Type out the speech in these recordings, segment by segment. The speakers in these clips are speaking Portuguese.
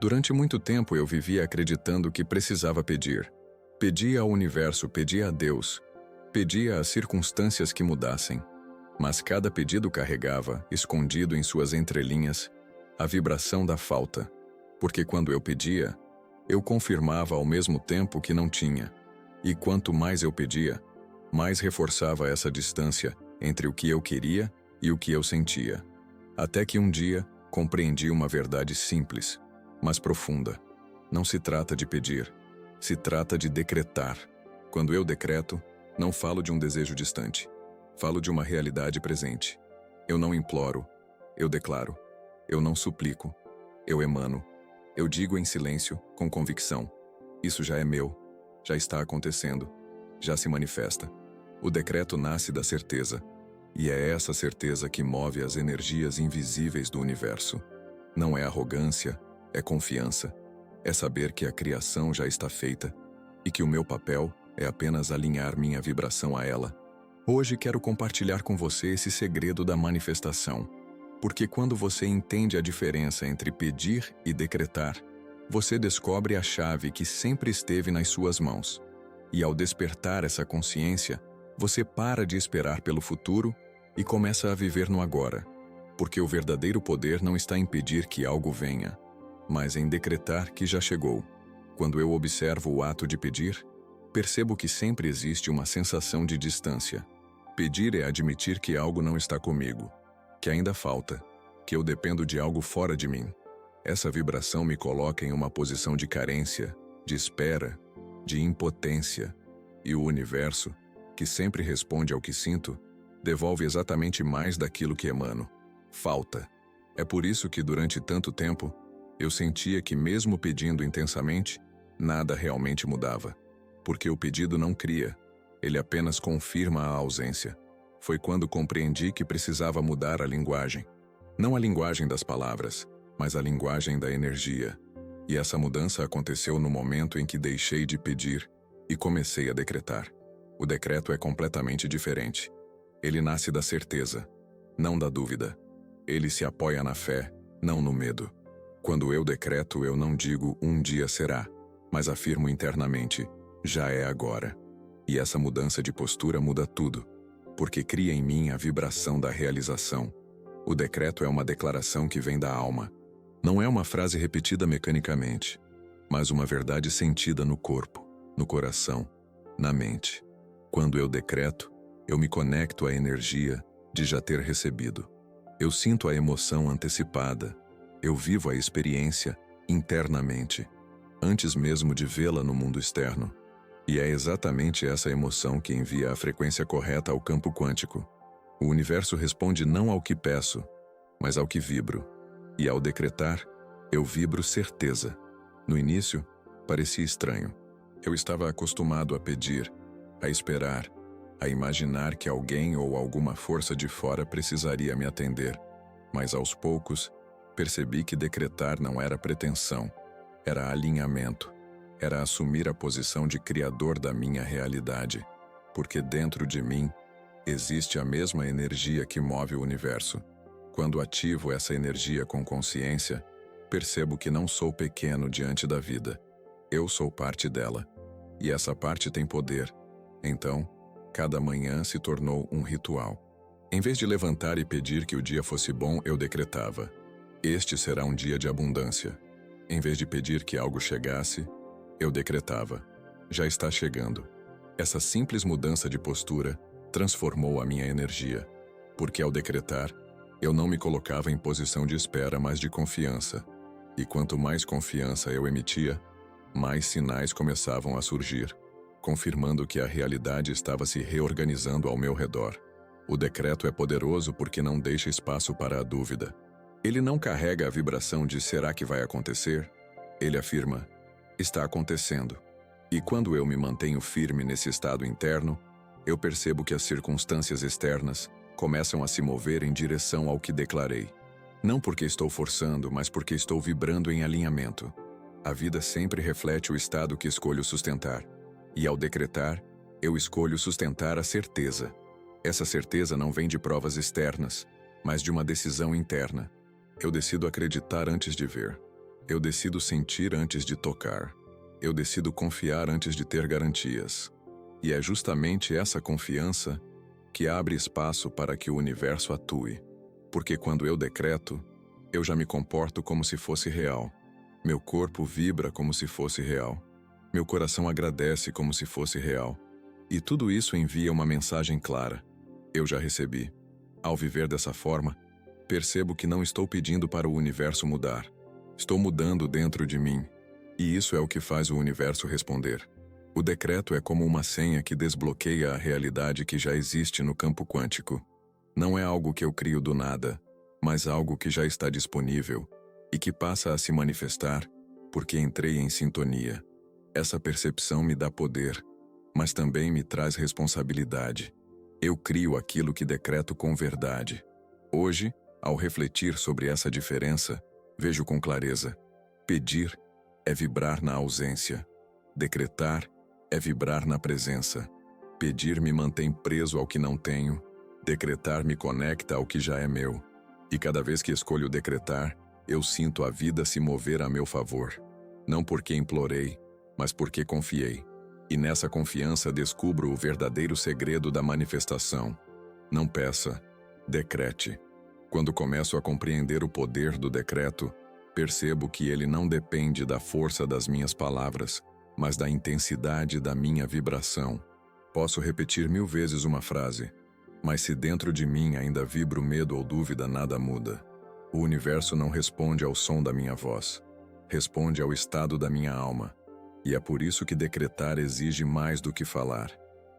Durante muito tempo eu vivia acreditando que precisava pedir. Pedia ao universo, pedia a Deus, pedia às circunstâncias que mudassem. Mas cada pedido carregava, escondido em suas entrelinhas, a vibração da falta. Porque quando eu pedia, eu confirmava ao mesmo tempo que não tinha. E quanto mais eu pedia, mais reforçava essa distância entre o que eu queria e o que eu sentia. Até que um dia, compreendi uma verdade simples, mas profunda. Não se trata de pedir, se trata de decretar. Quando eu decreto, não falo de um desejo distante. Falo de uma realidade presente. Eu não imploro, eu declaro. Eu não suplico, eu emano. Eu digo em silêncio, com convicção. Isso já é meu, já está acontecendo, já se manifesta. O decreto nasce da certeza, e é essa certeza que move as energias invisíveis do universo. Não é arrogância, é confiança. É saber que a criação já está feita e que o meu papel é apenas alinhar minha vibração a ela. Hoje quero compartilhar com você esse segredo da manifestação, porque quando você entende a diferença entre pedir e decretar, você descobre a chave que sempre esteve nas suas mãos. E ao despertar essa consciência, você para de esperar pelo futuro e começa a viver no agora, porque o verdadeiro poder não está em pedir que algo venha, mas em decretar que já chegou. Quando eu observo o ato de pedir, percebo que sempre existe uma sensação de distância. Pedir é admitir que algo não está comigo, que ainda falta, que eu dependo de algo fora de mim. Essa vibração me coloca em uma posição de carência, de espera, de impotência, e o universo, que sempre responde ao que sinto, devolve exatamente mais daquilo que emano. Falta. É por isso que durante tanto tempo, eu sentia que mesmo pedindo intensamente, nada realmente mudava. Porque o pedido não cria, ele apenas confirma a ausência. Foi quando compreendi que precisava mudar a linguagem. Não a linguagem das palavras, mas a linguagem da energia. E essa mudança aconteceu no momento em que deixei de pedir e comecei a decretar. O decreto é completamente diferente. Ele nasce da certeza, não da dúvida. Ele se apoia na fé, não no medo. Quando eu decreto, eu não digo um dia será, mas afirmo internamente, já é agora. E essa mudança de postura muda tudo, porque cria em mim a vibração da realização. O decreto é uma declaração que vem da alma. Não é uma frase repetida mecanicamente, mas uma verdade sentida no corpo, no coração, na mente. Quando eu decreto, eu me conecto à energia de já ter recebido. Eu sinto a emoção antecipada. Eu vivo a experiência internamente, antes mesmo de vê-la no mundo externo. E é exatamente essa emoção que envia a frequência correta ao campo quântico. O universo responde não ao que peço, mas ao que vibro. E ao decretar, eu vibro certeza. No início, parecia estranho. Eu estava acostumado a pedir, a esperar, a imaginar que alguém ou alguma força de fora precisaria me atender. Mas aos poucos, percebi que decretar não era pretensão, era alinhamento. Era assumir a posição de criador da minha realidade, porque dentro de mim existe a mesma energia que move o universo. Quando ativo essa energia com consciência, percebo que não sou pequeno diante da vida. Eu sou parte dela, e essa parte tem poder. Então, cada manhã se tornou um ritual. Em vez de levantar e pedir que o dia fosse bom, eu decretava: este será um dia de abundância. Em vez de pedir que algo chegasse, eu decretava: já está chegando. Essa simples mudança de postura transformou a minha energia, porque ao decretar, eu não me colocava em posição de espera, mas de confiança. E quanto mais confiança eu emitia, mais sinais começavam a surgir, confirmando que a realidade estava se reorganizando ao meu redor. O decreto é poderoso porque não deixa espaço para a dúvida. Ele não carrega a vibração de será que vai acontecer? Ele afirma: está acontecendo. E quando eu me mantenho firme nesse estado interno, eu percebo que as circunstâncias externas começam a se mover em direção ao que declarei. Não porque estou forçando, mas porque estou vibrando em alinhamento. A vida sempre reflete o estado que escolho sustentar. E ao decretar, eu escolho sustentar a certeza. Essa certeza não vem de provas externas, mas de uma decisão interna. Eu decido acreditar antes de ver. Eu decido sentir antes de tocar. Eu decido confiar antes de ter garantias. E é justamente essa confiança que abre espaço para que o universo atue. Porque quando eu decreto, eu já me comporto como se fosse real. Meu corpo vibra como se fosse real. Meu coração agradece como se fosse real. E tudo isso envia uma mensagem clara. Eu já recebi. Ao viver dessa forma, percebo que não estou pedindo para o universo mudar. Estou mudando dentro de mim. E isso é o que faz o universo responder. O decreto é como uma senha que desbloqueia a realidade que já existe no campo quântico. Não é algo que eu crio do nada, mas algo que já está disponível e que passa a se manifestar porque entrei em sintonia. Essa percepção me dá poder, mas também me traz responsabilidade. Eu crio aquilo que decreto com verdade. Hoje, ao refletir sobre essa diferença, vejo com clareza. Pedir é vibrar na ausência. Decretar é vibrar na presença. Pedir me mantém preso ao que não tenho. Decretar me conecta ao que já é meu. E cada vez que escolho decretar, eu sinto a vida se mover a meu favor. Não porque implorei, mas porque confiei. E nessa confiança descubro o verdadeiro segredo da manifestação. Não peça, decrete. Quando começo a compreender o poder do decreto, percebo que ele não depende da força das minhas palavras, mas da intensidade da minha vibração. Posso repetir 1000 vezes uma frase, mas se dentro de mim ainda vibra o medo ou dúvida, nada muda. O universo não responde ao som da minha voz, responde ao estado da minha alma. E é por isso que decretar exige mais do que falar.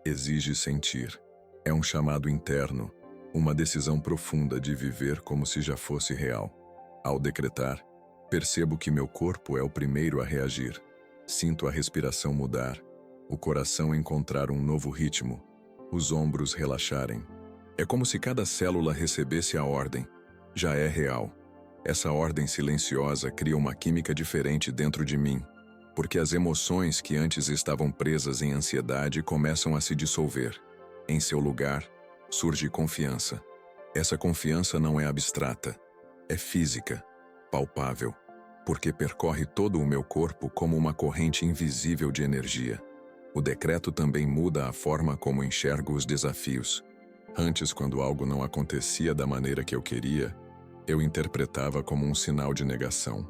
Exige sentir. É um chamado interno, uma decisão profunda de viver como se já fosse real. Ao decretar, percebo que meu corpo é o primeiro a reagir. Sinto a respiração mudar, o coração encontrar um novo ritmo, os ombros relaxarem. É como se cada célula recebesse a ordem. Já é real. Essa ordem silenciosa cria uma química diferente dentro de mim, porque as emoções que antes estavam presas em ansiedade começam a se dissolver. Em seu lugar, surge confiança. Essa confiança não é abstrata, é física, palpável, porque percorre todo o meu corpo como uma corrente invisível de energia. O decreto também muda a forma como enxergo os desafios. Antes, quando algo não acontecia da maneira que eu queria, eu interpretava como um sinal de negação.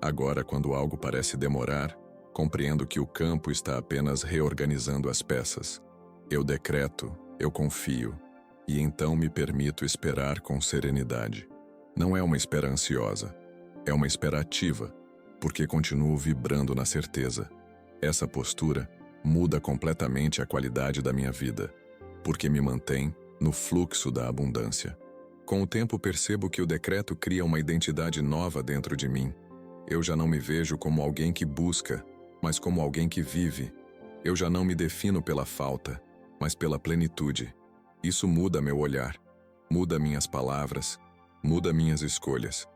Agora, quando algo parece demorar, compreendo que o campo está apenas reorganizando as peças. Eu decreto, eu confio, e então me permito esperar com serenidade. Não é uma espera ansiosa, é uma espera ativa, porque continuo vibrando na certeza. Essa postura muda completamente a qualidade da minha vida, porque me mantém no fluxo da abundância. Com o tempo percebo que o decreto cria uma identidade nova dentro de mim. Eu já não me vejo como alguém que busca, mas como alguém que vive. Eu já não me defino pela falta, mas pela plenitude. Isso muda meu olhar, muda minhas palavras, muda minhas escolhas.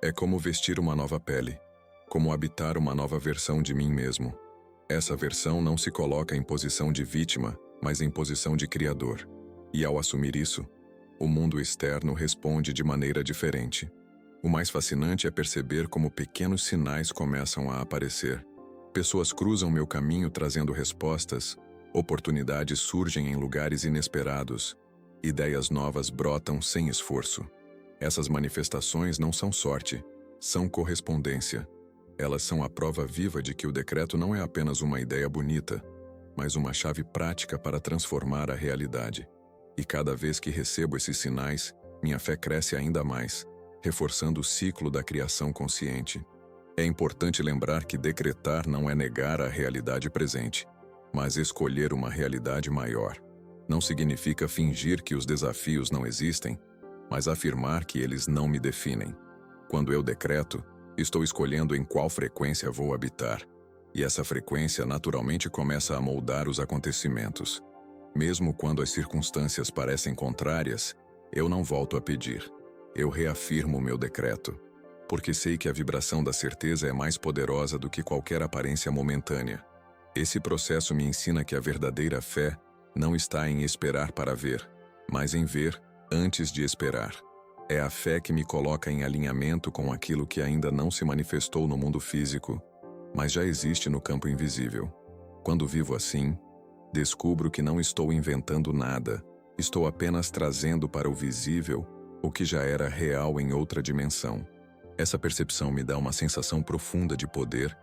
É como vestir uma nova pele, como habitar uma nova versão de mim mesmo. Essa versão não se coloca em posição de vítima, mas em posição de criador. E ao assumir isso, o mundo externo responde de maneira diferente. O mais fascinante é perceber como pequenos sinais começam a aparecer. Pessoas cruzam meu caminho trazendo respostas, oportunidades surgem em lugares inesperados, ideias novas brotam sem esforço. Essas manifestações não são sorte, são correspondência. Elas são a prova viva de que o decreto não é apenas uma ideia bonita, mas uma chave prática para transformar a realidade. E cada vez que recebo esses sinais, minha fé cresce ainda mais, reforçando o ciclo da criação consciente. É importante lembrar que decretar não é negar a realidade presente, mas escolher uma realidade maior. Não significa fingir que os desafios não existem, mas afirmar que eles não me definem. Quando eu decreto, estou escolhendo em qual frequência vou habitar, e essa frequência naturalmente começa a moldar os acontecimentos. Mesmo quando as circunstâncias parecem contrárias, eu não volto a pedir. Eu reafirmo o meu decreto, porque sei que a vibração da certeza é mais poderosa do que qualquer aparência momentânea. Esse processo me ensina que a verdadeira fé não está em esperar para ver, mas em ver antes de esperar. É a fé que me coloca em alinhamento com aquilo que ainda não se manifestou no mundo físico, mas já existe no campo invisível. Quando vivo assim, descubro que não estou inventando nada, estou apenas trazendo para o visível o que já era real em outra dimensão. Essa percepção me dá uma sensação profunda de poder,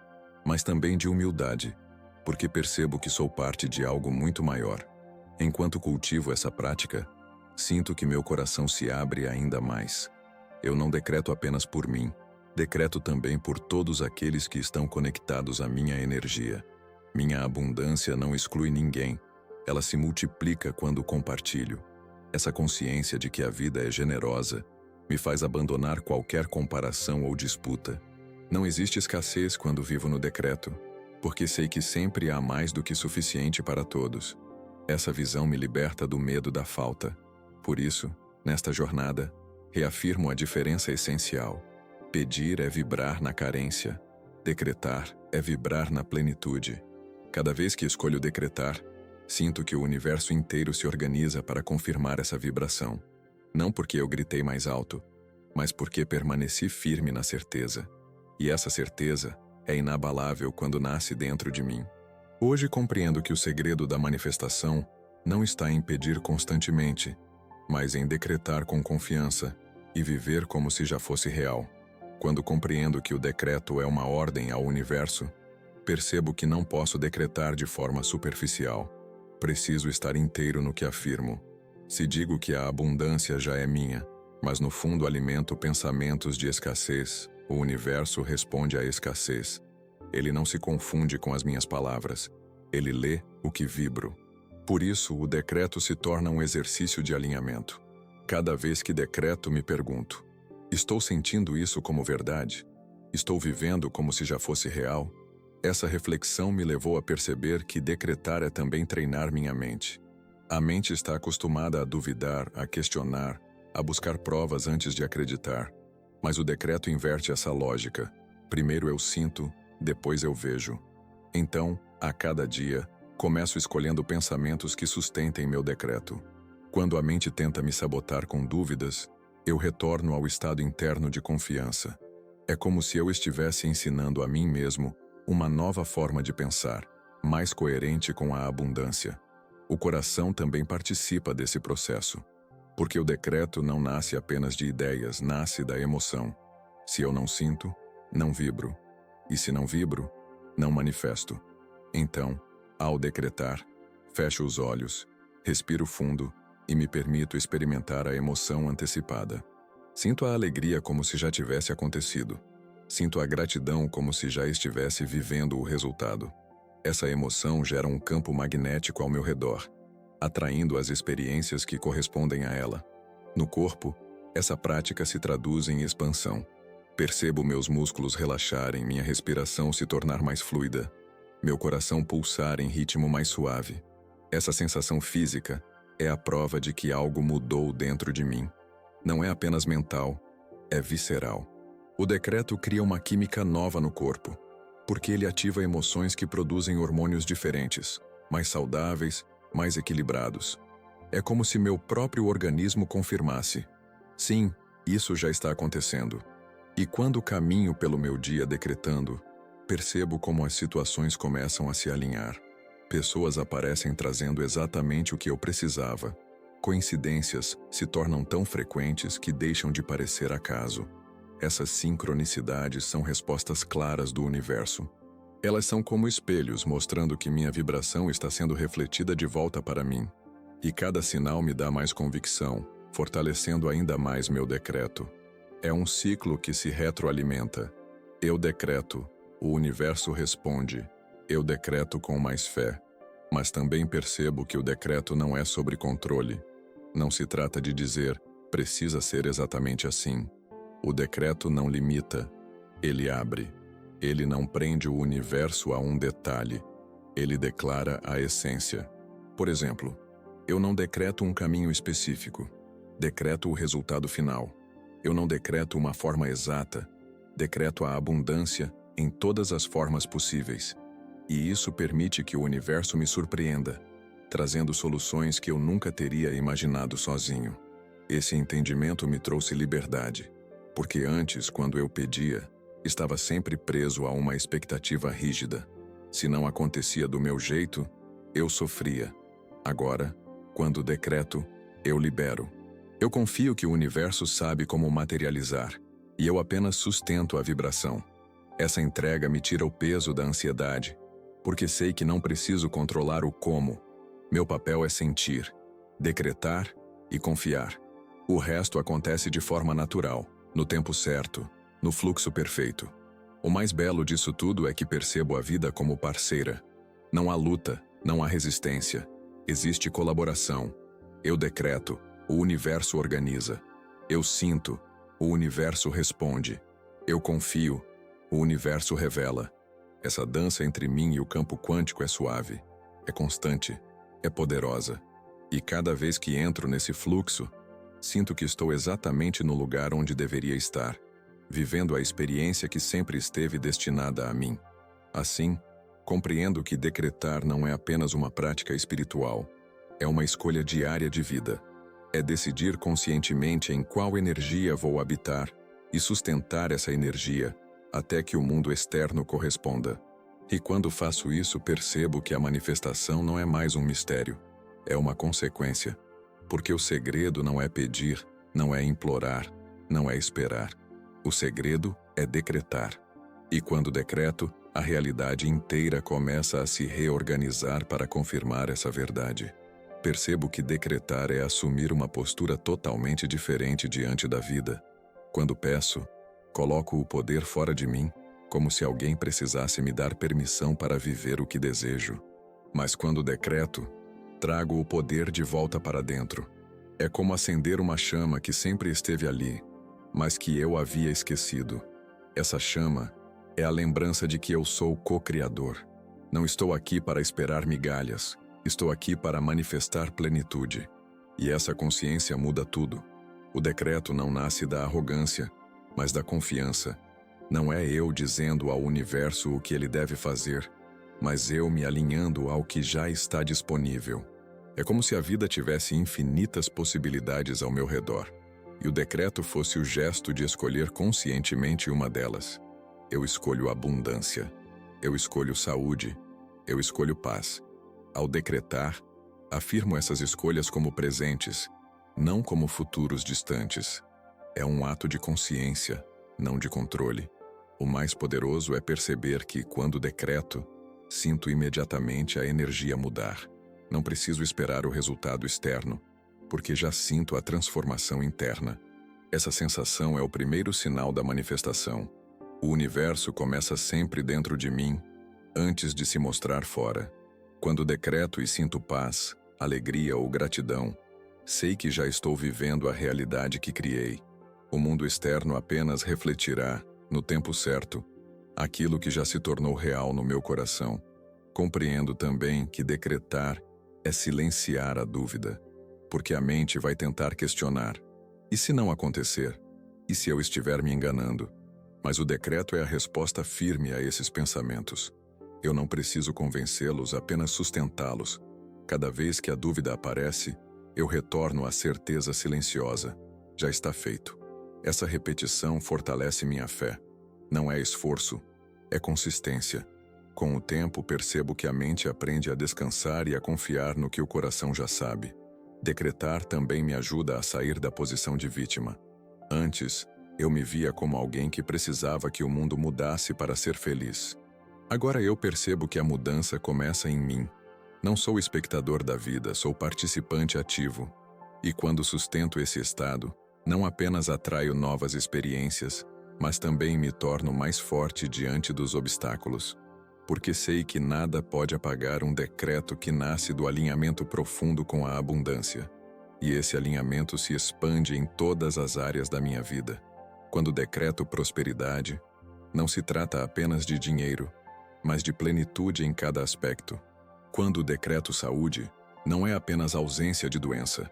mas também de humildade, porque percebo que sou parte de algo muito maior. Enquanto cultivo essa prática, sinto que meu coração se abre ainda mais. Eu não decreto apenas por mim, decreto também por todos aqueles que estão conectados à minha energia. Minha abundância não exclui ninguém, ela se multiplica quando compartilho. Essa consciência de que a vida é generosa me faz abandonar qualquer comparação ou disputa. Não existe escassez quando vivo no decreto, porque sei que sempre há mais do que suficiente para todos. Essa visão me liberta do medo da falta. Por isso, nesta jornada, reafirmo a diferença essencial. Pedir é vibrar na carência, decretar é vibrar na plenitude. Cada vez que escolho decretar, sinto que o universo inteiro se organiza para confirmar essa vibração. Não porque eu gritei mais alto, mas porque permaneci firme na certeza. E essa certeza é inabalável quando nasce dentro de mim. Hoje compreendo que o segredo da manifestação não está em pedir constantemente, mas em decretar com confiança e viver como se já fosse real. Quando compreendo que o decreto é uma ordem ao universo, percebo que não posso decretar de forma superficial. Preciso estar inteiro no que afirmo. Se digo que a abundância já é minha, mas no fundo alimento pensamentos de escassez, o universo responde à escassez. Ele não se confunde com as minhas palavras. Ele lê o que vibro. Por isso, o decreto se torna um exercício de alinhamento. Cada vez que decreto, me pergunto: estou sentindo isso como verdade? Estou vivendo como se já fosse real? Essa reflexão me levou a perceber que decretar é também treinar minha mente. A mente está acostumada a duvidar, a questionar, a buscar provas antes de acreditar. Mas o decreto inverte essa lógica. Primeiro eu sinto, depois eu vejo. Então, a cada dia, começo escolhendo pensamentos que sustentem meu decreto. Quando a mente tenta me sabotar com dúvidas, eu retorno ao estado interno de confiança. É como se eu estivesse ensinando a mim mesmo uma nova forma de pensar, mais coerente com a abundância. O coração também participa desse processo, porque o decreto não nasce apenas de ideias, nasce da emoção. Se eu não sinto, não vibro. E se não vibro, não manifesto. Então, ao decretar, fecho os olhos, respiro fundo e me permito experimentar a emoção antecipada. Sinto a alegria como se já tivesse acontecido. Sinto a gratidão como se já estivesse vivendo o resultado. Essa emoção gera um campo magnético ao meu redor, atraindo as experiências que correspondem a ela. No corpo, essa prática se traduz em expansão. Percebo meus músculos relaxarem, minha respiração se tornar mais fluida, meu coração pulsar em ritmo mais suave. Essa sensação física é a prova de que algo mudou dentro de mim. Não é apenas mental, é visceral. O decreto cria uma química nova no corpo, porque ele ativa emoções que produzem hormônios diferentes, mais saudáveis, mais equilibrados. É como se meu próprio organismo confirmasse: sim, isso já está acontecendo. E quando caminho pelo meu dia decretando, percebo como as situações começam a se alinhar. Pessoas aparecem trazendo exatamente o que eu precisava. Coincidências se tornam tão frequentes que deixam de parecer acaso. Essas sincronicidades são respostas claras do universo. Elas são como espelhos mostrando que minha vibração está sendo refletida de volta para mim. E cada sinal me dá mais convicção, fortalecendo ainda mais meu decreto. É um ciclo que se retroalimenta. Eu decreto, o universo responde. Eu decreto com mais fé. Mas também percebo que o decreto não é sobre controle. Não se trata de dizer, precisa ser exatamente assim. O decreto não limita, ele abre. Ele não prende o universo a um detalhe, ele declara a essência. Por exemplo, eu não decreto um caminho específico, decreto o resultado final. Eu não decreto uma forma exata, decreto a abundância em todas as formas possíveis. E isso permite que o universo me surpreenda, trazendo soluções que eu nunca teria imaginado sozinho. Esse entendimento me trouxe liberdade, porque antes, quando eu pedia, estava sempre preso a uma expectativa rígida. Se não acontecia do meu jeito, eu sofria. Agora, quando decreto, eu libero. Eu confio que o universo sabe como materializar, e eu apenas sustento a vibração. Essa entrega me tira o peso da ansiedade, porque sei que não preciso controlar o como. Meu papel é sentir, decretar e confiar. O resto acontece de forma natural, no tempo certo, no fluxo perfeito. O mais belo disso tudo é que percebo a vida como parceira. Não há luta, não há resistência. Existe colaboração. Eu decreto, o universo organiza. Eu sinto, o universo responde. Eu confio, o universo revela. Essa dança entre mim e o campo quântico é suave, é constante, é poderosa. E cada vez que entro nesse fluxo, sinto que estou exatamente no lugar onde deveria estar, vivendo a experiência que sempre esteve destinada a mim. Assim, compreendo que decretar não é apenas uma prática espiritual, é uma escolha diária de vida. É decidir conscientemente em qual energia vou habitar e sustentar essa energia até que o mundo externo corresponda. E quando faço isso, percebo que a manifestação não é mais um mistério, é uma consequência. Porque o segredo não é pedir, não é implorar, não é esperar. O segredo é decretar. E quando decreto, a realidade inteira começa a se reorganizar para confirmar essa verdade. Percebo que decretar é assumir uma postura totalmente diferente diante da vida. Quando peço, coloco o poder fora de mim, como se alguém precisasse me dar permissão para viver o que desejo. Mas quando decreto, trago o poder de volta para dentro. É como acender uma chama que sempre esteve ali, mas que eu havia esquecido. Essa chama é a lembrança de que eu sou co-criador. Não estou aqui para esperar migalhas, estou aqui para manifestar plenitude. E essa consciência muda tudo. O decreto não nasce da arrogância, mas da confiança. Não é eu dizendo ao universo o que ele deve fazer, mas eu me alinhando ao que já está disponível. É como se a vida tivesse infinitas possibilidades ao meu redor, e o decreto fosse o gesto de escolher conscientemente uma delas. Eu escolho abundância, eu escolho saúde, eu escolho paz. Ao decretar, afirmo essas escolhas como presentes, não como futuros distantes. É um ato de consciência, não de controle. O mais poderoso é perceber que, quando decreto, sinto imediatamente a energia mudar. Não preciso esperar o resultado externo, porque já sinto a transformação interna. Essa sensação é o primeiro sinal da manifestação. O universo começa sempre dentro de mim, antes de se mostrar fora. Quando decreto e sinto paz, alegria ou gratidão, sei que já estou vivendo a realidade que criei. O mundo externo apenas refletirá, no tempo certo, aquilo que já se tornou real no meu coração. Compreendo também que decretar é silenciar a dúvida, porque a mente vai tentar questionar. E se não acontecer? E se eu estiver me enganando? Mas o decreto é a resposta firme a esses pensamentos. Eu não preciso convencê-los, apenas sustentá-los. Cada vez que a dúvida aparece, eu retorno à certeza silenciosa. Já está feito. Essa repetição fortalece minha fé. Não é esforço, é consistência. Com o tempo, percebo que a mente aprende a descansar e a confiar no que o coração já sabe. Decretar também me ajuda a sair da posição de vítima. Antes, eu me via como alguém que precisava que o mundo mudasse para ser feliz. Agora eu percebo que a mudança começa em mim. Não sou espectador da vida, sou participante ativo. E quando sustento esse estado, não apenas atraio novas experiências, mas também me torno mais forte diante dos obstáculos. Porque sei que nada pode apagar um decreto que nasce do alinhamento profundo com a abundância. E esse alinhamento se expande em todas as áreas da minha vida. Quando decreto prosperidade, não se trata apenas de dinheiro, mas de plenitude em cada aspecto. Quando decreto saúde, não é apenas ausência de doença,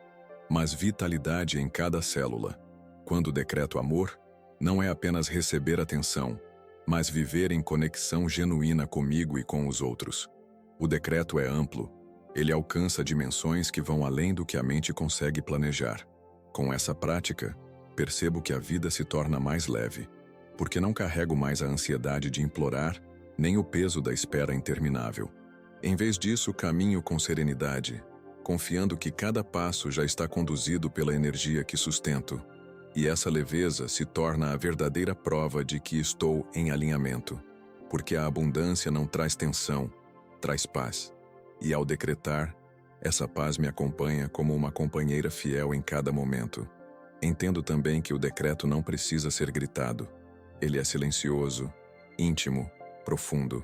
mas vitalidade em cada célula. Quando decreto amor, não é apenas receber atenção, mas viver em conexão genuína comigo e com os outros. O decreto é amplo, ele alcança dimensões que vão além do que a mente consegue planejar. Com essa prática, percebo que a vida se torna mais leve, porque não carrego mais a ansiedade de implorar, nem o peso da espera interminável. Em vez disso, caminho com serenidade, confiando que cada passo já está conduzido pela energia que sustento, e essa leveza se torna a verdadeira prova de que estou em alinhamento, porque a abundância não traz tensão, traz paz. E ao decretar, essa paz me acompanha como uma companheira fiel em cada momento. Entendo também que o decreto não precisa ser gritado. Ele é silencioso, íntimo, profundo.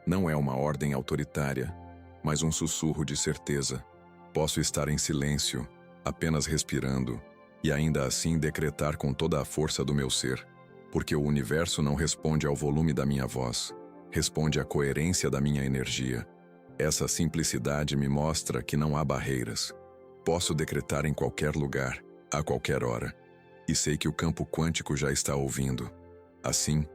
Não é uma ordem autoritária, mas um sussurro de certeza. Posso estar em silêncio, apenas respirando, e ainda assim decretar com toda a força do meu ser, porque o universo não responde ao volume da minha voz, responde à coerência da minha energia. Essa simplicidade me mostra que não há barreiras. Posso decretar em qualquer lugar, a qualquer hora, e sei que o campo quântico já está ouvindo. Assim,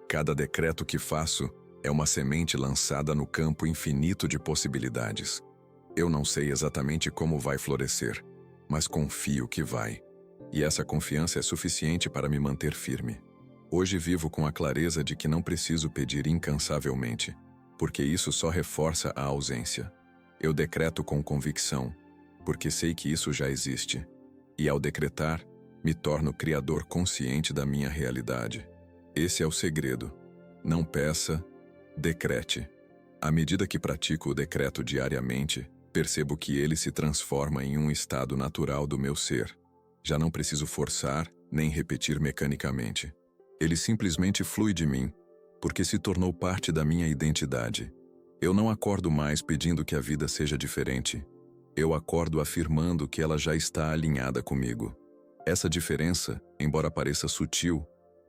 cada decreto que faço é uma semente lançada no campo infinito de possibilidades. Eu não sei exatamente como vai florescer, mas confio que vai. E essa confiança é suficiente para me manter firme. Hoje vivo com a clareza de que não preciso pedir incansavelmente, porque isso só reforça a ausência. Eu decreto com convicção, porque sei que isso já existe. E ao decretar, me torno criador consciente da minha realidade. Esse é o segredo. Não peça, decrete. À medida que pratico o decreto diariamente, percebo que ele se transforma em um estado natural do meu ser. Já não preciso forçar, nem repetir mecanicamente. Ele simplesmente flui de mim, porque se tornou parte da minha identidade. Eu não acordo mais pedindo que a vida seja diferente. Eu acordo afirmando que ela já está alinhada comigo. Essa diferença, embora pareça sutil,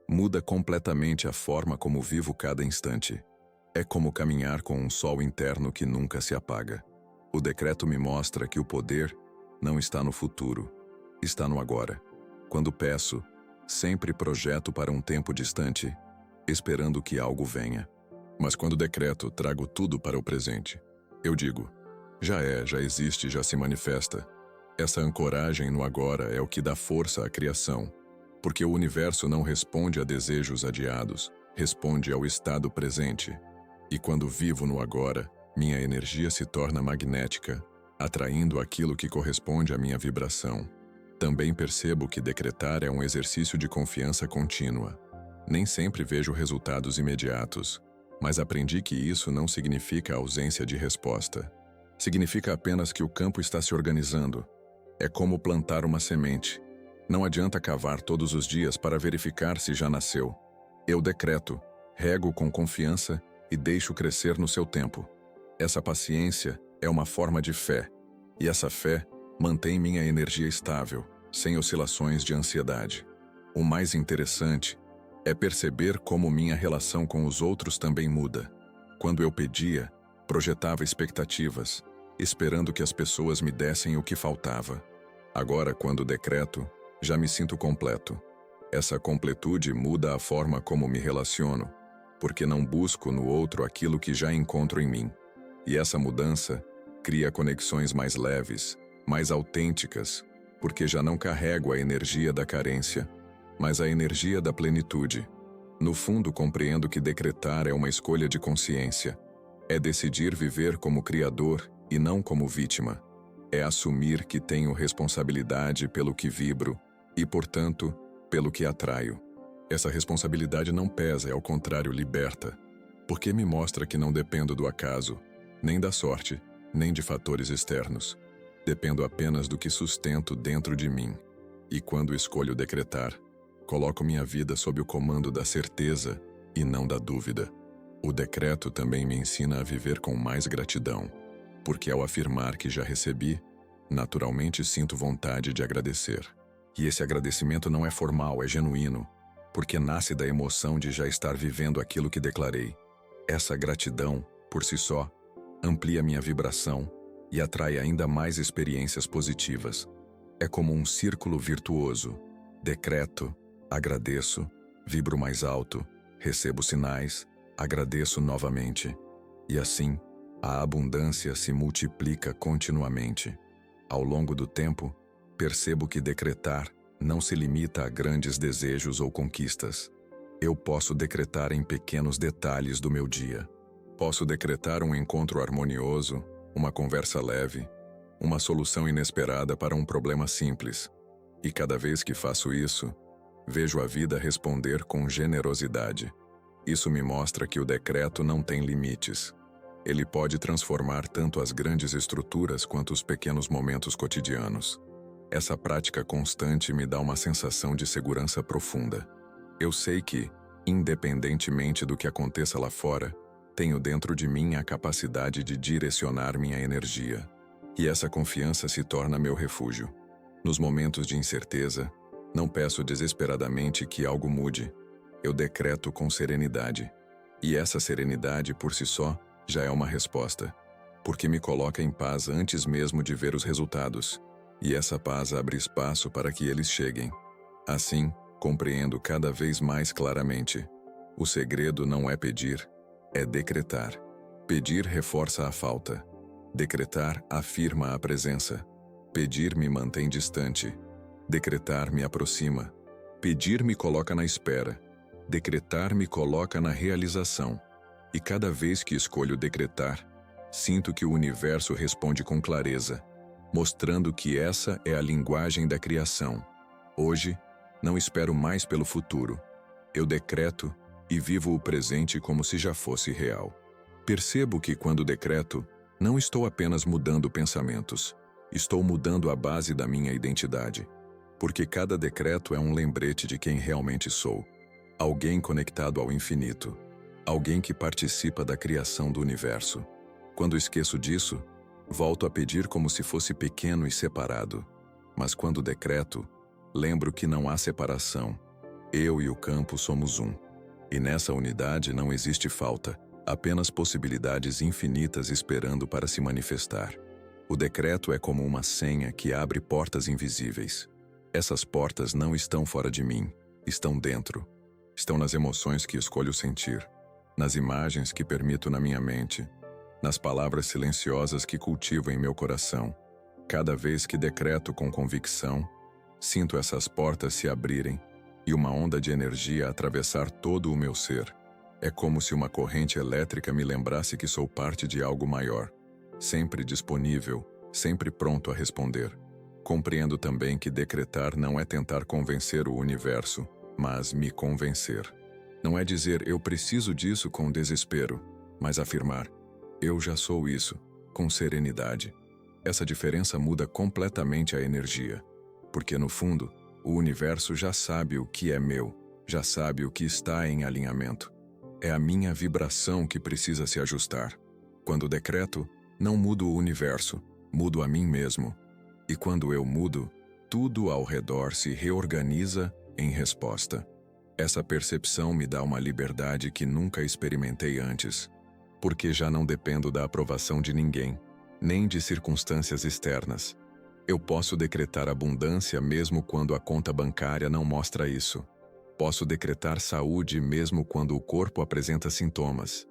muda completamente a forma como vivo cada instante. É como caminhar com um sol interno que nunca se apaga. O decreto me mostra que o poder não está no futuro, está no agora. Quando peço, sempre projeto para um tempo distante, esperando que algo venha. Mas quando decreto, trago tudo para o presente. Eu digo, já existe, já se manifesta. Essa ancoragem no agora é o que dá força à criação, porque o universo não responde a desejos adiados, responde ao estado presente. E quando vivo no agora, minha energia se torna magnética, atraindo aquilo que corresponde à minha vibração. Também percebo que decretar é um exercício de confiança contínua. Nem sempre vejo resultados imediatos, mas aprendi que isso não significa ausência de resposta. Significa apenas que o campo está se organizando. É como plantar uma semente. Não adianta cavar todos os dias para verificar se já nasceu. Eu decreto, rego com confiança e deixo crescer no seu tempo. Essa paciência é uma forma de fé, e essa fé mantém minha energia estável, sem oscilações de ansiedade. O mais interessante é perceber como minha relação com os outros também muda. Quando eu pedia, projetava expectativas, esperando que as pessoas me dessem o que faltava. Agora, quando decreto, já me sinto completo. Essa completude muda a forma como me relaciono, porque não busco no outro aquilo que já encontro em mim. E essa mudança cria conexões mais leves, mais autênticas, porque já não carrego a energia da carência, mas a energia da plenitude. No fundo, compreendo que decretar é uma escolha de consciência. É decidir viver como criador e não como vítima. É assumir que tenho responsabilidade pelo que vibro e, portanto, pelo que atraio. Essa responsabilidade não pesa, ao contrário, liberta, porque me mostra que não dependo do acaso, nem da sorte, nem de fatores externos. Dependo apenas do que sustento dentro de mim. E quando escolho decretar, coloco minha vida sob o comando da certeza e não da dúvida. O decreto também me ensina a viver com mais gratidão, porque ao afirmar que já recebi, naturalmente sinto vontade de agradecer. E esse agradecimento não é formal, é genuíno, porque nasce da emoção de já estar vivendo aquilo que declarei. Essa gratidão, por si só, amplia minha vibração e atrai ainda mais experiências positivas. É como um círculo virtuoso. Decreto, agradeço, vibro mais alto, recebo sinais, agradeço novamente. E assim, a abundância se multiplica continuamente. Ao longo do tempo, percebo que decretar não se limita a grandes desejos ou conquistas. Eu posso decretar em pequenos detalhes do meu dia. Posso decretar um encontro harmonioso, uma conversa leve, uma solução inesperada para um problema simples. E cada vez que faço isso, vejo a vida responder com generosidade. Isso me mostra que o decreto não tem limites. Ele pode transformar tanto as grandes estruturas quanto os pequenos momentos cotidianos. Essa prática constante me dá uma sensação de segurança profunda. Eu sei que, independentemente do que aconteça lá fora, tenho dentro de mim a capacidade de direcionar minha energia. E essa confiança se torna meu refúgio. Nos momentos de incerteza, não peço desesperadamente que algo mude. Eu decreto com serenidade. E essa serenidade, por si só, já é uma resposta, porque me coloca em paz antes mesmo de ver os resultados. E essa paz abre espaço para que eles cheguem. Assim, compreendo cada vez mais claramente. O segredo não é pedir, é decretar. Pedir reforça a falta. Decretar afirma a presença. Pedir me mantém distante. Decretar me aproxima. Pedir me coloca na espera. Decretar me coloca na realização. E cada vez que escolho decretar, sinto que o universo responde com clareza, mostrando que essa é a linguagem da criação. Hoje, não espero mais pelo futuro. Eu decreto e vivo o presente como se já fosse real. Percebo que quando decreto, não estou apenas mudando pensamentos, estou mudando a base da minha identidade. Porque cada decreto é um lembrete de quem realmente sou. Alguém conectado ao infinito. Alguém que participa da criação do universo. Quando esqueço disso, volto a pedir como se fosse pequeno e separado. Mas quando decreto, lembro que não há separação. Eu e o campo somos um. E nessa unidade não existe falta, apenas possibilidades infinitas esperando para se manifestar. O decreto é como uma senha que abre portas invisíveis. Essas portas não estão fora de mim, estão dentro. Estão nas emoções que escolho sentir, nas imagens que permito na minha mente, nas palavras silenciosas que cultivo em meu coração. Cada vez que decreto com convicção, sinto essas portas se abrirem e uma onda de energia atravessar todo o meu ser. É como se uma corrente elétrica me lembrasse que sou parte de algo maior, sempre disponível, sempre pronto a responder. Compreendo também que decretar não é tentar convencer o universo, mas me convencer. Não é dizer eu preciso disso com desespero, mas afirmar eu já sou isso, com serenidade. Essa diferença muda completamente a energia, porque no fundo, o universo já sabe o que é meu, já sabe o que está em alinhamento. É a minha vibração que precisa se ajustar. Quando decreto, não mudo o universo, mudo a mim mesmo. E quando eu mudo, tudo ao redor se reorganiza em resposta. Essa percepção me dá uma liberdade que nunca experimentei antes, porque já não dependo da aprovação de ninguém, nem de circunstâncias externas. Eu posso decretar abundância mesmo quando a conta bancária não mostra isso. Posso decretar saúde mesmo quando o corpo apresenta sintomas.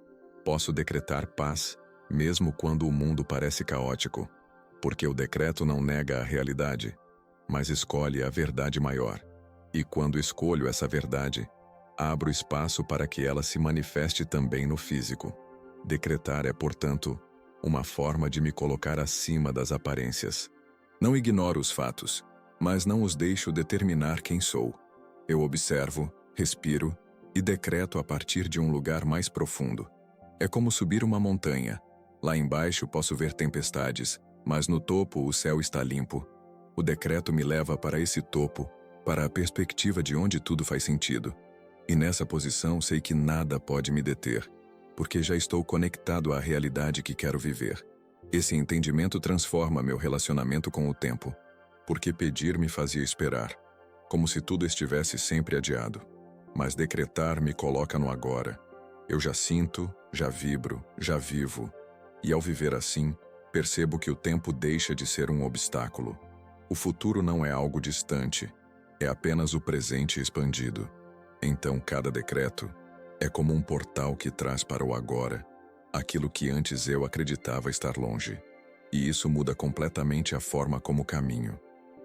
Posso decretar paz mesmo quando o mundo parece caótico, porque o decreto não nega a realidade, mas escolhe a verdade maior. E quando escolho essa verdade, abro espaço para que ela se manifeste também no físico. Decretar é, portanto, uma forma de me colocar acima das aparências. Não ignoro os fatos, mas não os deixo determinar quem sou. Eu observo, respiro e decreto a partir de um lugar mais profundo. É como subir uma montanha. Lá embaixo posso ver tempestades, mas no topo o céu está limpo. O decreto me leva para esse topo, para a perspectiva de onde tudo faz sentido. E nessa posição sei que nada pode me deter, porque já estou conectado à realidade que quero viver. Esse entendimento transforma meu relacionamento com o tempo, porque pedir me fazia esperar, como se tudo estivesse sempre adiado. Mas decretar me coloca no agora. Eu já sinto, já vibro, já vivo. E ao viver assim, percebo que o tempo deixa de ser um obstáculo. O futuro não é algo distante, é apenas o presente expandido. Então cada decreto é como um portal que traz para o agora aquilo que antes eu acreditava estar longe. E isso muda completamente a forma como caminho.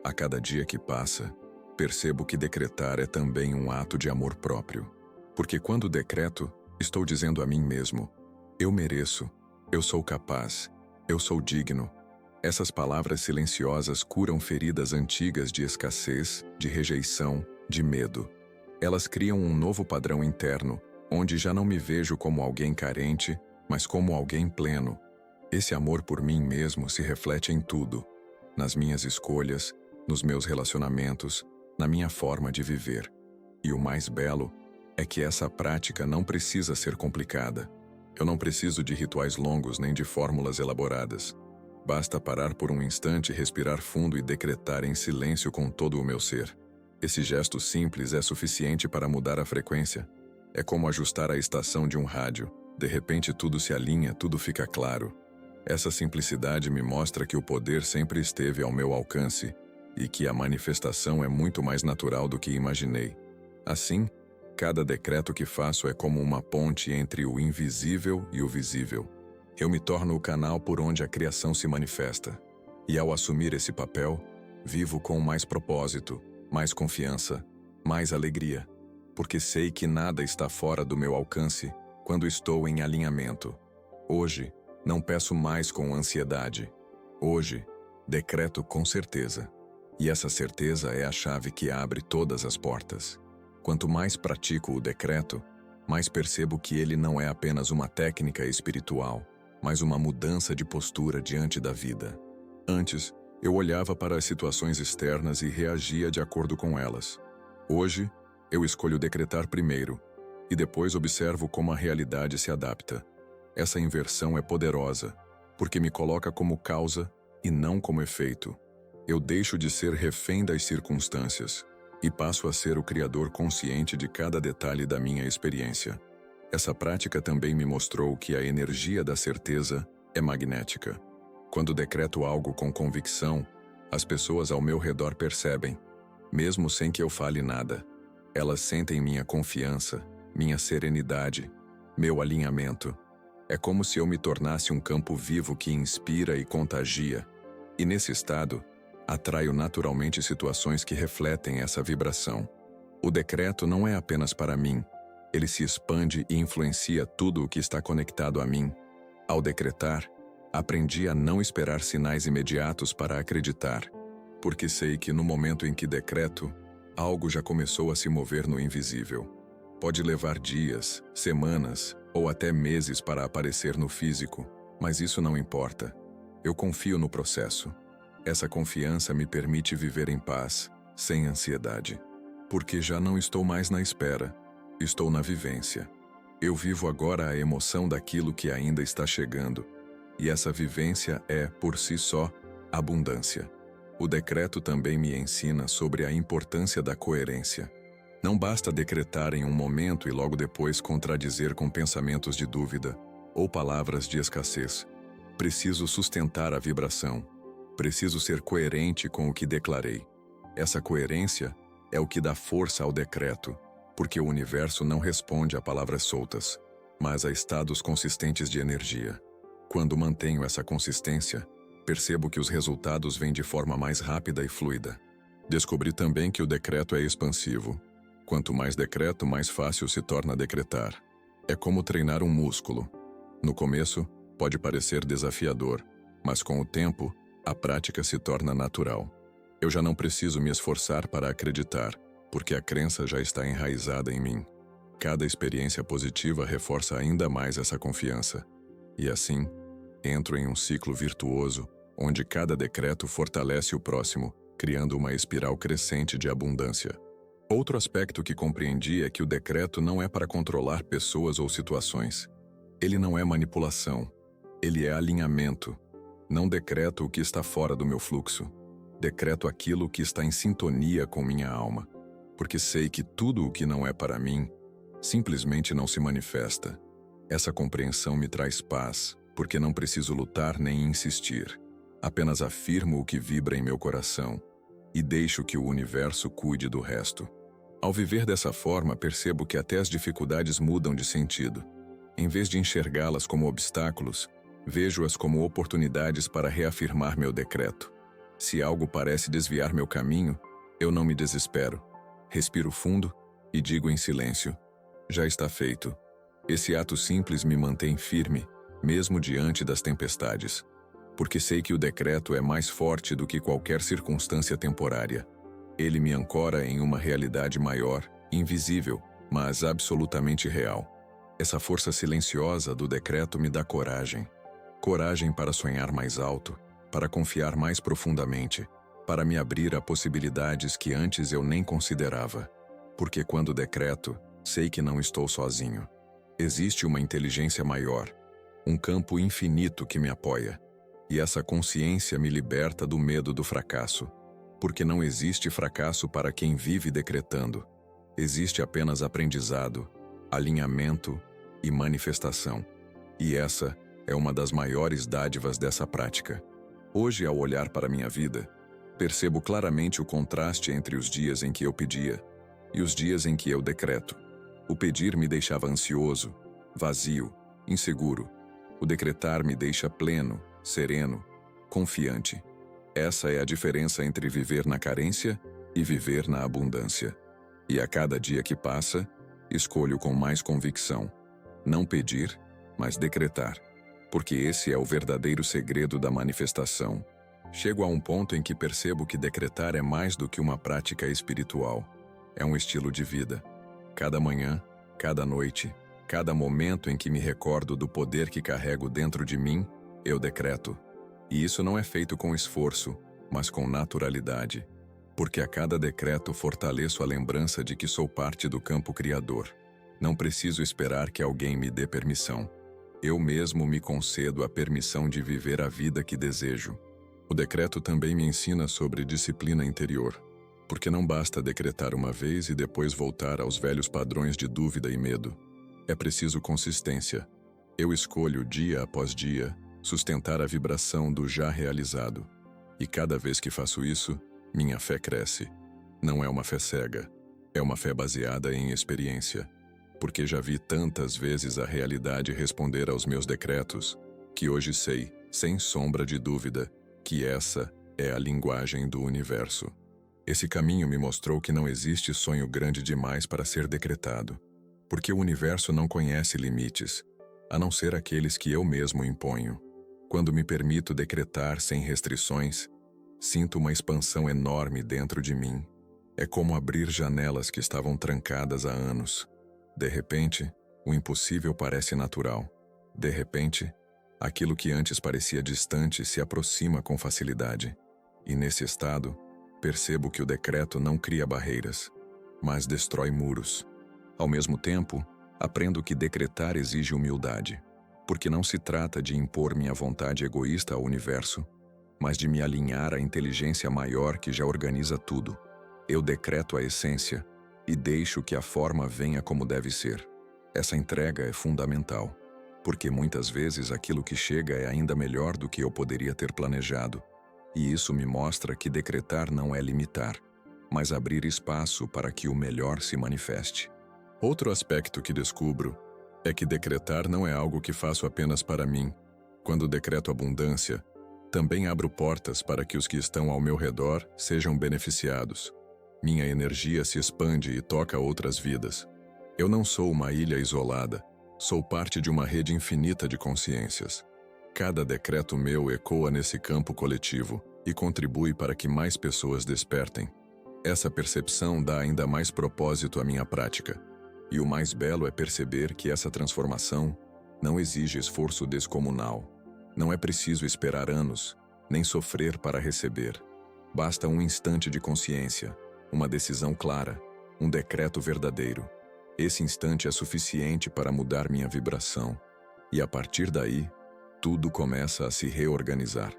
A cada dia que passa, percebo que decretar é também um ato de amor próprio. Porque quando decreto, estou dizendo a mim mesmo: eu mereço, eu sou capaz, eu sou digno. Essas palavras silenciosas curam feridas antigas de escassez, de rejeição, de medo. Elas criam um novo padrão interno, onde já não me vejo como alguém carente, mas como alguém pleno. Esse amor por mim mesmo se reflete em tudo: nas minhas escolhas, nos meus relacionamentos, na minha forma de viver. E o mais belo é que essa prática não precisa ser complicada. Eu não preciso de rituais longos nem de fórmulas elaboradas. Basta parar por um instante, respirar fundo e decretar em silêncio com todo o meu ser. Esse gesto simples é suficiente para mudar a frequência. É como ajustar a estação de um rádio. De repente tudo se alinha, tudo fica claro. Essa simplicidade me mostra que o poder sempre esteve ao meu alcance e que a manifestação é muito mais natural do que imaginei. Assim, cada decreto que faço é como uma ponte entre o invisível e o visível. Eu me torno o canal por onde a criação se manifesta. E ao assumir esse papel, vivo com mais propósito, mais confiança, mais alegria, porque sei que nada está fora do meu alcance quando estou em alinhamento. Hoje, não peço mais com ansiedade. Hoje, decreto com certeza. E essa certeza é a chave que abre todas as portas. Quanto mais pratico o decreto, mais percebo que ele não é apenas uma técnica espiritual, mas uma mudança de postura diante da vida. Antes, eu olhava para as situações externas e reagia de acordo com elas. Hoje, eu escolho decretar primeiro, e depois observo como a realidade se adapta. Essa inversão é poderosa, porque me coloca como causa e não como efeito. Eu deixo de ser refém das circunstâncias e passo a ser o criador consciente de cada detalhe da minha experiência. Essa prática também me mostrou que a energia da certeza é magnética. Quando decreto algo com convicção, as pessoas ao meu redor percebem, mesmo sem que eu fale nada. Elas sentem minha confiança, minha serenidade, meu alinhamento. É como se eu me tornasse um campo vivo que inspira e contagia. E nesse estado, atraio naturalmente situações que refletem essa vibração. O decreto não é apenas para mim. Ele se expande e influencia tudo o que está conectado a mim. Ao decretar, aprendi a não esperar sinais imediatos para acreditar, porque sei que no momento em que decreto, algo já começou a se mover no invisível. Pode levar dias, semanas ou até meses para aparecer no físico, mas isso não importa. Eu confio no processo. Essa confiança me permite viver em paz, sem ansiedade, porque já não estou mais na espera. Estou na vivência. Eu vivo agora a emoção daquilo que ainda está chegando. E essa vivência é, por si só, abundância. O decreto também me ensina sobre a importância da coerência. Não basta decretar em um momento e logo depois contradizer com pensamentos de dúvida ou palavras de escassez. Preciso sustentar a vibração. Preciso ser coerente com o que declarei. Essa coerência é o que dá força ao decreto, porque o universo não responde a palavras soltas, mas a estados consistentes de energia. Quando mantenho essa consistência, percebo que os resultados vêm de forma mais rápida e fluida. Descobri também que o decreto é expansivo. Quanto mais decreto, mais fácil se torna decretar. É como treinar um músculo. No começo, pode parecer desafiador, mas com o tempo, a prática se torna natural. Eu já não preciso me esforçar para acreditar, porque a crença já está enraizada em mim. Cada experiência positiva reforça ainda mais essa confiança. E assim, entro em um ciclo virtuoso, onde cada decreto fortalece o próximo, criando uma espiral crescente de abundância. Outro aspecto que compreendi é que o decreto não é para controlar pessoas ou situações. Ele não é manipulação. Ele é alinhamento. Não decreto o que está fora do meu fluxo. Decreto aquilo que está em sintonia com minha alma. Porque sei que tudo o que não é para mim, simplesmente não se manifesta. Essa compreensão me traz paz, porque não preciso lutar nem insistir. Apenas afirmo o que vibra em meu coração e deixo que o universo cuide do resto. Ao viver dessa forma, percebo que até as dificuldades mudam de sentido. Em vez de enxergá-las como obstáculos, vejo-as como oportunidades para reafirmar meu decreto. Se algo parece desviar meu caminho, eu não me desespero. Respiro fundo e digo em silêncio: já está feito. Esse ato simples me mantém firme, mesmo diante das tempestades. Porque sei que o decreto é mais forte do que qualquer circunstância temporária. Ele me ancora em uma realidade maior, invisível, mas absolutamente real. Essa força silenciosa do decreto me dá coragem. Coragem para sonhar mais alto, para confiar mais profundamente, para me abrir a possibilidades que antes eu nem considerava. Porque quando decreto, sei que não estou sozinho. Existe uma inteligência maior, um campo infinito que me apoia. E essa consciência me liberta do medo do fracasso. Porque não existe fracasso para quem vive decretando. Existe apenas aprendizado, alinhamento e manifestação. E essa é uma das maiores dádivas dessa prática. Hoje, ao olhar para minha vida, percebo claramente o contraste entre os dias em que eu pedia e os dias em que eu decreto. O pedir me deixava ansioso, vazio, inseguro. O decretar me deixa pleno, sereno, confiante. Essa é a diferença entre viver na carência e viver na abundância. E a cada dia que passa, escolho com mais convicção. Não pedir, mas decretar. Porque esse é o verdadeiro segredo da manifestação. Chego a um ponto em que percebo que decretar é mais do que uma prática espiritual. É um estilo de vida. Cada manhã, cada noite, cada momento em que me recordo do poder que carrego dentro de mim, eu decreto. E isso não é feito com esforço, mas com naturalidade. Porque a cada decreto fortaleço a lembrança de que sou parte do campo criador. Não preciso esperar que alguém me dê permissão. Eu mesmo me concedo a permissão de viver a vida que desejo. O decreto também me ensina sobre disciplina interior. Porque não basta decretar uma vez e depois voltar aos velhos padrões de dúvida e medo. É preciso consistência. Eu escolho, dia após dia, sustentar a vibração do já realizado. E cada vez que faço isso, minha fé cresce. Não é uma fé cega, é uma fé baseada em experiência. Porque já vi tantas vezes a realidade responder aos meus decretos, que hoje sei, sem sombra de dúvida, que essa é a linguagem do universo. Esse caminho me mostrou que não existe sonho grande demais para ser decretado. Porque o universo não conhece limites, a não ser aqueles que eu mesmo imponho. Quando me permito decretar sem restrições, sinto uma expansão enorme dentro de mim. É como abrir janelas que estavam trancadas há anos. De repente, o impossível parece natural. De repente, aquilo que antes parecia distante se aproxima com facilidade. E nesse estado, percebo que o decreto não cria barreiras, mas destrói muros. Ao mesmo tempo, aprendo que decretar exige humildade. Porque não se trata de impor minha vontade egoísta ao universo, mas de me alinhar à inteligência maior que já organiza tudo. Eu decreto a essência e deixo que a forma venha como deve ser. Essa entrega é fundamental, porque muitas vezes aquilo que chega é ainda melhor do que eu poderia ter planejado. E isso me mostra que decretar não é limitar, mas abrir espaço para que o melhor se manifeste. Outro aspecto que descubro é que decretar não é algo que faço apenas para mim. Quando decreto abundância, também abro portas para que os que estão ao meu redor sejam beneficiados. Minha energia se expande e toca outras vidas. Eu não sou uma ilha isolada, sou parte de uma rede infinita de consciências. Cada decreto meu ecoa nesse campo coletivo e contribui para que mais pessoas despertem. Essa percepção dá ainda mais propósito à minha prática. E o mais belo é perceber que essa transformação não exige esforço descomunal. Não é preciso esperar anos, nem sofrer para receber. Basta um instante de consciência, uma decisão clara, um decreto verdadeiro. Esse instante é suficiente para mudar minha vibração. E a partir daí, tudo começa a se reorganizar.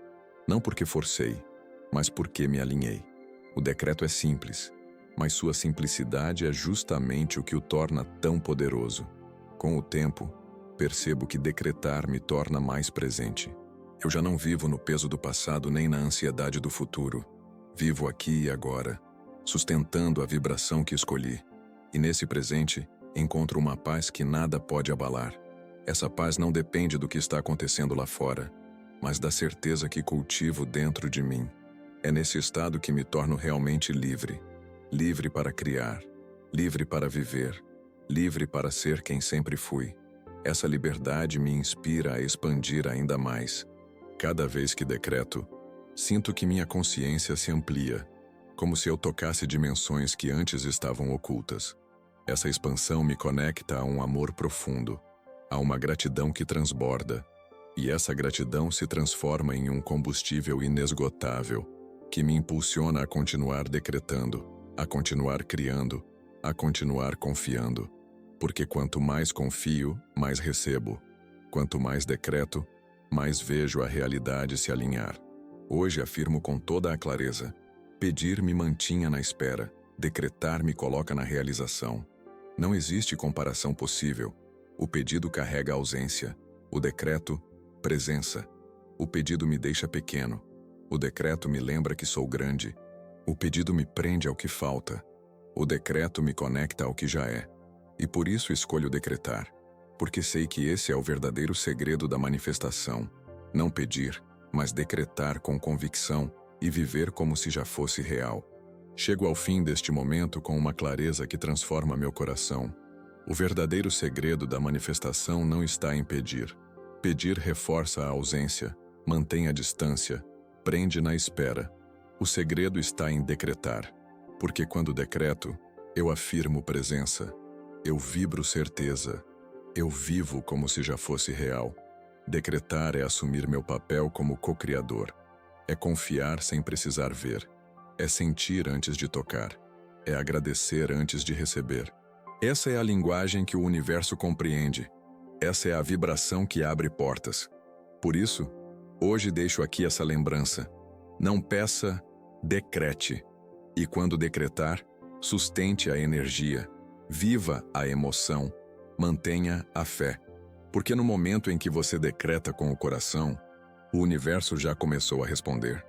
Não porque forcei, mas porque me alinhei. O decreto é simples, mas sua simplicidade é justamente o que o torna tão poderoso. Com o tempo, percebo que decretar me torna mais presente. Eu já não vivo no peso do passado nem na ansiedade do futuro. Vivo aqui e agora, sustentando a vibração que escolhi. E nesse presente, encontro uma paz que nada pode abalar. Essa paz não depende do que está acontecendo lá fora, mas da certeza que cultivo dentro de mim. É nesse estado que me torno realmente livre. Livre para criar, livre para viver, livre para ser quem sempre fui. Essa liberdade me inspira a expandir ainda mais. Cada vez que decreto, sinto que minha consciência se amplia, como se eu tocasse dimensões que antes estavam ocultas. Essa expansão me conecta a um amor profundo, a uma gratidão que transborda, e essa gratidão se transforma em um combustível inesgotável, que me impulsiona a continuar decretando, a continuar criando, a continuar confiando. Porque quanto mais confio, mais recebo. Quanto mais decreto, mais vejo a realidade se alinhar. Hoje afirmo com toda a clareza: pedir me mantinha na espera, decretar me coloca na realização. Não existe comparação possível. O pedido carrega ausência, o decreto, presença. O pedido me deixa pequeno, o decreto me lembra que sou grande. O pedido me prende ao que falta, o decreto me conecta ao que já é. E por isso escolho decretar, porque sei que esse é o verdadeiro segredo da manifestação. Não pedir, mas decretar com convicção e viver como se já fosse real. Chego ao fim deste momento com uma clareza que transforma meu coração. O verdadeiro segredo da manifestação não está em pedir. Pedir reforça a ausência, mantém a distância, prende na espera. O segredo está em decretar, porque quando decreto, eu afirmo presença, eu vibro certeza, eu vivo como se já fosse real. Decretar é assumir meu papel como co-criador, é confiar sem precisar ver, é sentir antes de tocar, é agradecer antes de receber. Essa é a linguagem que o universo compreende, essa é a vibração que abre portas. Por isso, hoje deixo aqui essa lembrança: não peça, decrete. E quando decretar, sustente a energia, viva a emoção, mantenha a fé. Porque no momento em que você decreta com o coração, o universo já começou a responder.